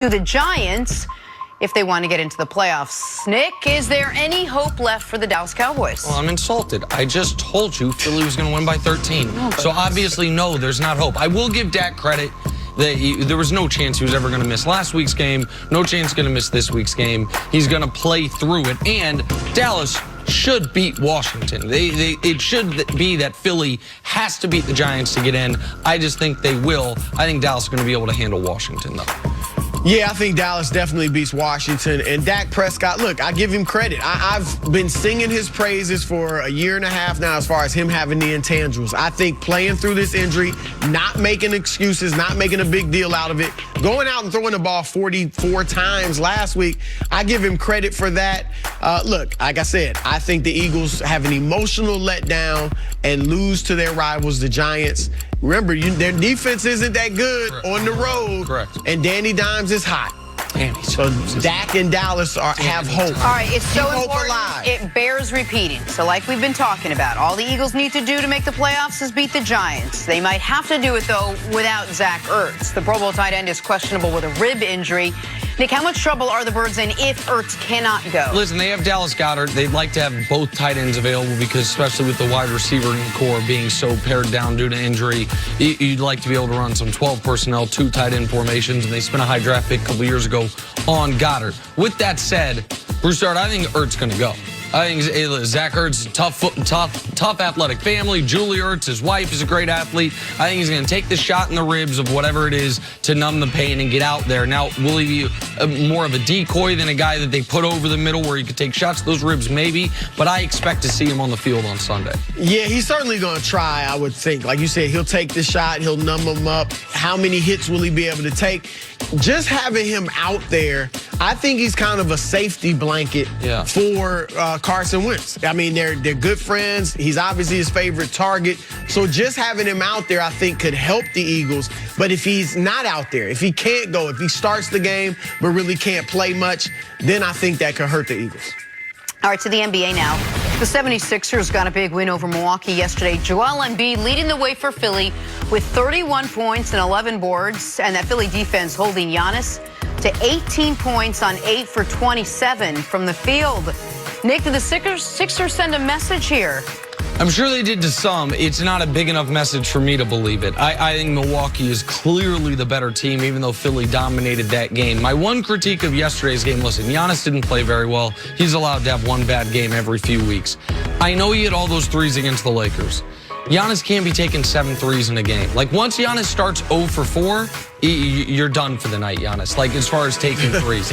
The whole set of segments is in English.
to the Giants if they want to get into the playoffs. Nick, is there any hope left for the Dallas Cowboys? Well, I'm insulted. I just told you Philly was going to win by 13. So obviously, no, there's not hope. I will give Dak credit that there was no chance he was ever going to miss last week's game. No chance he's going to miss this week's game. He's going to play through it. And Dallas should beat Washington. It should be that Philly has to beat the Giants to get in. I just think they will. I think Dallas is going to be able to handle Washington, though. Yeah, I think Dallas definitely beats Washington. And Dak Prescott, look, I give him credit. I've been singing his praises for a year and a half now as far as him having the intangibles. I think playing through this injury, not making excuses, not making a big deal out of it, going out and throwing the ball 44 times last week, I give him credit for that. Look, like I said, I think the Eagles have an emotional letdown and lose to their rivals, the Giants. Remember, their defense isn't that good on the road. Correct. And Danny Dimes is hot. So Dak and Dallas have hope. All right, it's so Keep important. Hope alive. It bears repeating. So like we've been talking about, all the Eagles need to do to make the playoffs is beat the Giants. They might have to do it, though, without Zach Ertz. The Pro Bowl tight end is questionable with a rib injury. Nick, how much trouble are the Birds in if Ertz cannot go? Listen, they have Dallas Goedert. They'd like to have both tight ends available because, especially with the wide receiver core being so pared down due to injury, you'd like to be able to run some 12 personnel, 2 tight end formations, and they spent a high draft pick a couple years ago on Goddard. With that said, Broussard, I think Ertz going to go. I think Zach Ertz, tough athletic family. Julie Ertz, his wife, is a great athlete. I think he's going to take the shot in the ribs of whatever it is to numb the pain and get out there. Now, will he be more of a decoy than a guy that they put over the middle where he could take shots? Those ribs, maybe. But I expect to see him on the field on Sunday. Yeah, he's certainly going to try, I would think. Like you said, he'll take the shot. He'll numb him up. How many hits will he be able to take? Just having him out there, I think he's kind of a safety blanket for Carson Wentz. I mean, they're good friends. He's obviously his favorite target. So just having him out there, I think, could help the Eagles. But if he's not out there, if he can't go, if he starts the game but really can't play much, then I think that could hurt the Eagles. All right, to the NBA now. The 76ers got a big win over Milwaukee yesterday. Joel Embiid leading the way for Philly with 31 points and 11 boards, and that Philly defense holding Giannis to 18 points on 8 for 27 from the field. Nick, did the Sixers send a message here? I'm sure they did to some. It's not a big enough message for me to believe it. I think Milwaukee is clearly the better team, even though Philly dominated that game. My one critique of yesterday's game, listen, Giannis didn't play very well. He's allowed to have one bad game every few weeks. I know he had all those threes against the Lakers. Giannis can't be taking 7 threes in a game. Like, once Giannis starts 0 for 4, you're done for the night, Giannis. Like, as far as taking threes.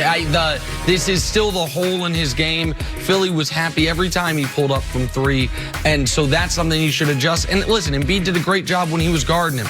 This is still the hole in his game. Philly was happy every time he pulled up from 3, and so that's something he should adjust. And listen, Embiid did a great job when he was guarding him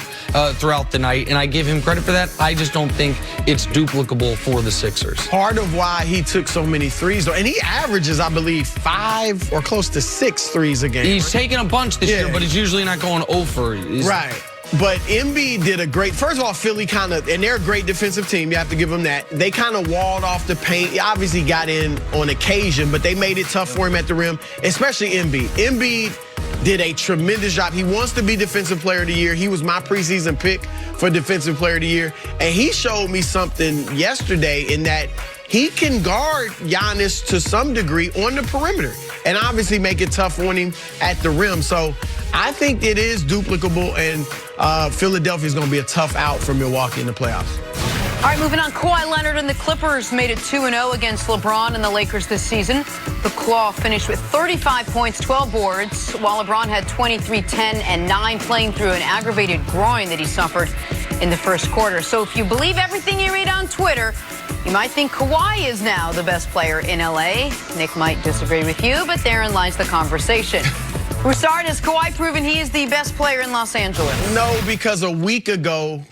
throughout the night, and I give him credit for that. I just don't think it's duplicable for the Sixers. Part of why he took so many threes, though, and he averages, I believe, 5 or close to 6 threes a game. He's taking a bunch this year, but he's usually not going over. Right. But Embiid did a great, first of all, Philly kind of, and they're a great defensive team, you have to give them that. They kind of walled off the paint. He obviously got in on occasion, but they made it tough for him at the rim, especially Embiid. Embiid did a tremendous job. He wants to be Defensive Player of the Year. He was my preseason pick for Defensive Player of the Year. And he showed me something yesterday in that he can guard Giannis to some degree on the perimeter and obviously make it tough on him at the rim. So I think it is duplicable, and Philadelphia is going to be a tough out for Milwaukee in the playoffs. All right, moving on. Kawhi Leonard and the Clippers made it 2-0 against LeBron and the Lakers this season. The Claw finished with 35 points, 12 boards, while LeBron had 23, 10, and 9, playing through an aggravated groin that he suffered in the first quarter. So if you believe everything you read on Twitter, you might think Kawhi is now the best player in L.A. Nick might disagree with you, but therein lies the conversation. Broussard, has Kawhi proven he is the best player in Los Angeles? No, because a week ago,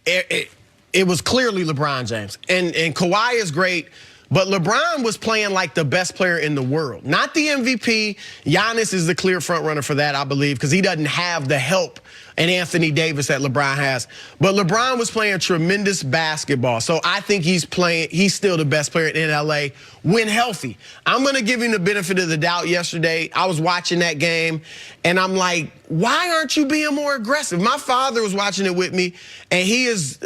it was clearly LeBron James. And Kawhi is great, but LeBron was playing like the best player in the world. Not the MVP. Giannis is the clear front runner for that, I believe, because he doesn't have the help and Anthony Davis that LeBron has. But LeBron was playing tremendous basketball. So I think he's still the best player in LA when healthy. I'm going to give him the benefit of the doubt yesterday. I was watching that game, and I'm like, why aren't you being more aggressive? My father was watching it with me, and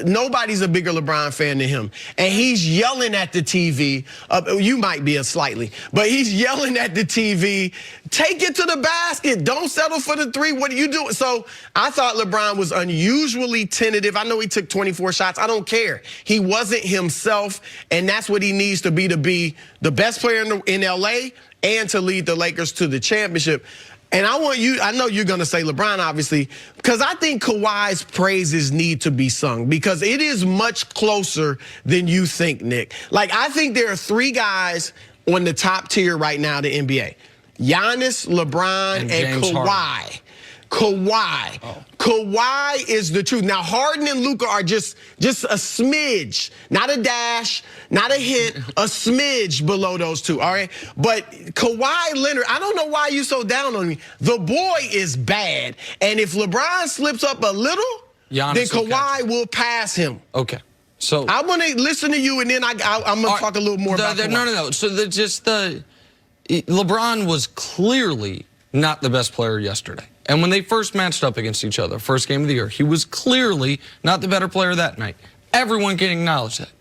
nobody's a bigger LeBron fan than him. And he's yelling at the TV. You might be slightly, but he's yelling at the TV, take it to the basket. Don't settle for the three. What are you doing? So I thought LeBron was unusually tentative. I know he took 24 shots. I don't care. He wasn't himself, and that's what he needs to be the best player in LA and to lead the Lakers to the championship. And I know you're going to say LeBron, obviously, because I think Kawhi's praises need to be sung because it is much closer than you think, Nick. Like, I think there are three guys on the top tier right now in the NBA. Giannis, LeBron, and Kawhi. Kawhi. Oh. Kawhi is the truth. Now, Harden and Luka are just a smidge, not a dash, not a hint, a smidge below those two, all right? But Kawhi Leonard, I don't know why you're so down on me. The boy is bad. And if LeBron slips up a little, then Kawhi will pass him. Okay. So I'm going to listen to you, and then I'm going to talk a little more about Kawhi. No. So LeBron was clearly not the best player yesterday. And when they first matched up against each other, first game of the year, he was clearly not the better player that night. Everyone can acknowledge that.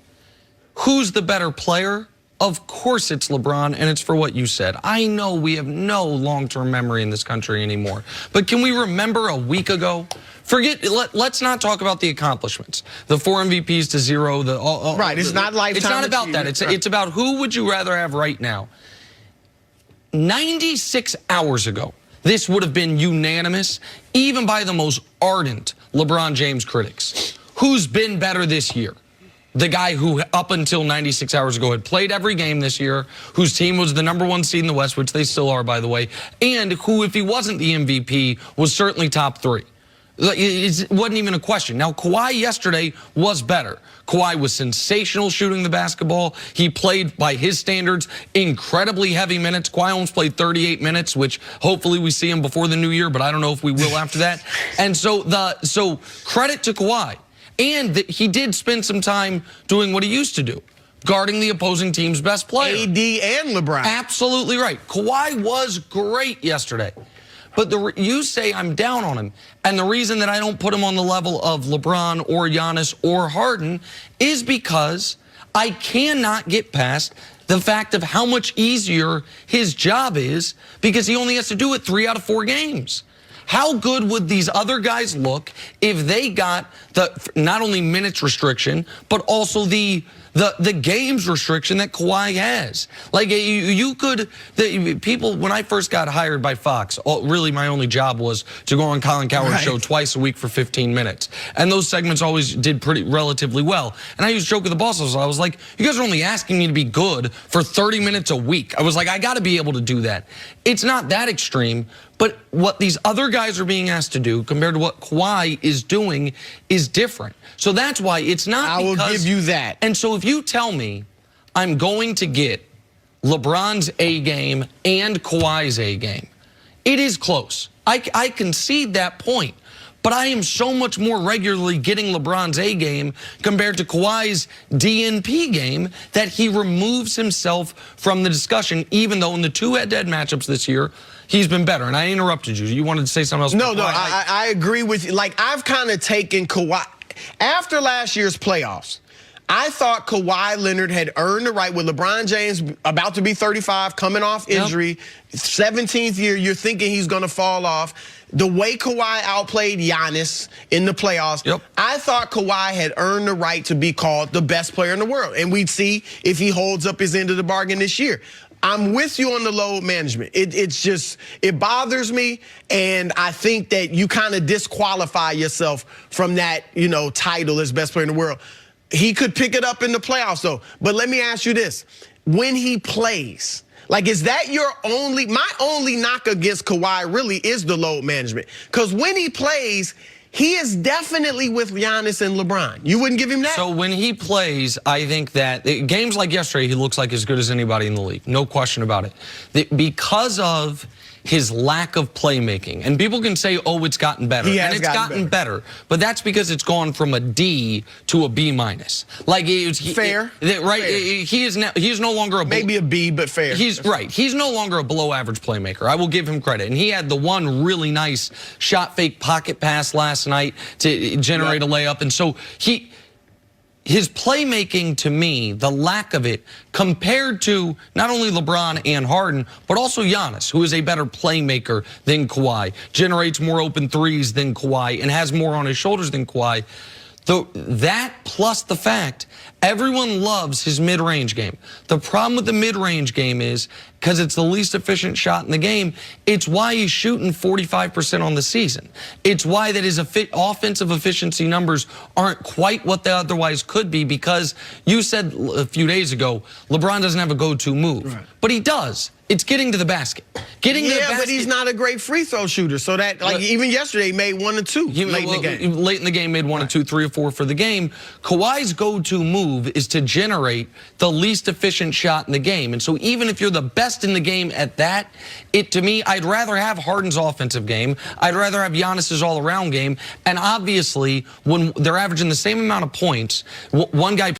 Who's the better player? Of course it's LeBron, and it's for what you said. I know we have no long-term memory in this country anymore. But can we remember a week ago? Let's not talk about the accomplishments. The 4 MVPs to 0. Right, it's not lifetime. It's not about that. It's about who would you rather have right now. 96 hours ago, this would have been unanimous, even by the most ardent LeBron James critics. Who's been better this year? The guy who, up until 96 hours ago, had played every game this year, whose team was the #1 seed in the West, which they still are, by the way, and who, if he wasn't the MVP, was certainly top 3. It wasn't even a question. Now, Kawhi yesterday was better. Kawhi was sensational shooting the basketball. He played, by his standards, incredibly heavy minutes. Kawhi almost played 38 minutes, which hopefully we see him before the new year, but I don't know if we will after that. And so credit to Kawhi. And he did spend some time doing what he used to do, guarding the opposing team's best player. AD and LeBron. Absolutely right. Kawhi was great yesterday. But you say I'm down on him. And the reason that I don't put him on the level of LeBron or Giannis or Harden is because I cannot get past the fact of how much easier his job is because he only has to do it 3 out of 4 games. How good would these other guys look if they got not only minutes restriction, but also the games restriction that Kawhi has? Like, people, when I first got hired by Fox, really my only job was to go on Colin Cowherd's show twice a week for 15 minutes. And those segments always did relatively well. And I used to joke with the bosses. I was like, you guys are only asking me to be good for 30 minutes a week. I was like, I got to be able to do that. It's not that extreme. But what these other guys are being asked to do compared to what Kawhi is doing is different. So that's why it's not I will give you that. And so if you tell me I'm going to get LeBron's A game and Kawhi's A game, it is close. I concede that point. But I am so much more regularly getting LeBron's A game compared to Kawhi's DNP game that he removes himself from the discussion, even though in the 2 head-to-head matchups this year, he's been better. And I interrupted you. You wanted to say something else? No, I agree with you. Like, I've kind of taken Kawhi. After last year's playoffs, I thought Kawhi Leonard had earned the right with LeBron James about to be 35, coming off injury, 17th year, you're thinking he's going to fall off. The way Kawhi outplayed Giannis in the playoffs, I thought Kawhi had earned the right to be called the best player in the world. And we'd see if he holds up his end of the bargain this year. I'm with you on the load management. It bothers me, and I think that you kind of disqualify yourself from that, title as best player in the world. He could pick it up in the playoffs, though. But let me ask you this. When he plays, like, is that my only knock against Kawhi really is the load management. Because when he plays, he is definitely with Giannis and LeBron. You wouldn't give him that? So when he plays, I think that games like yesterday, he looks like as good as anybody in the league. No question about it. Because of his lack of playmaking. And people can say, oh, it's gotten better. He has and it's gotten better. But that's because it's gone from a D to a B minus. Like fair. Right? Fair. He is no longer a maybe a B, but fair. He's right. He's no longer a below average playmaker. I will give him credit. And he had the one really nice shot fake pocket pass last night to generate a layup. And so his playmaking, to me, the lack of it, compared to not only LeBron and Harden, but also Giannis, who is a better playmaker than Kawhi, generates more open threes than Kawhi, and has more on his shoulders than Kawhi. That plus the fact everyone loves his mid-range game. The problem with the mid-range game is, because it's the least efficient shot in the game, it's why he's shooting 45% on the season. It's why that his offensive efficiency numbers aren't quite what they otherwise could be, because you said a few days ago, LeBron doesn't have a go-to move. Right. But he does. It's getting to the basket. Getting to the basket. But he's not a great free throw shooter. So that, like, even yesterday, he made 1 or 2 late in the game. Late in the game, made 1 or 2, 3 or 4 for the game. Kawhi's go-to move is to generate the least efficient shot in the game. And so even if you're the best in the game at that, to me, I'd rather have Harden's offensive game. I'd rather have Giannis's all-around game. And obviously, when they're averaging the same amount of points, one guy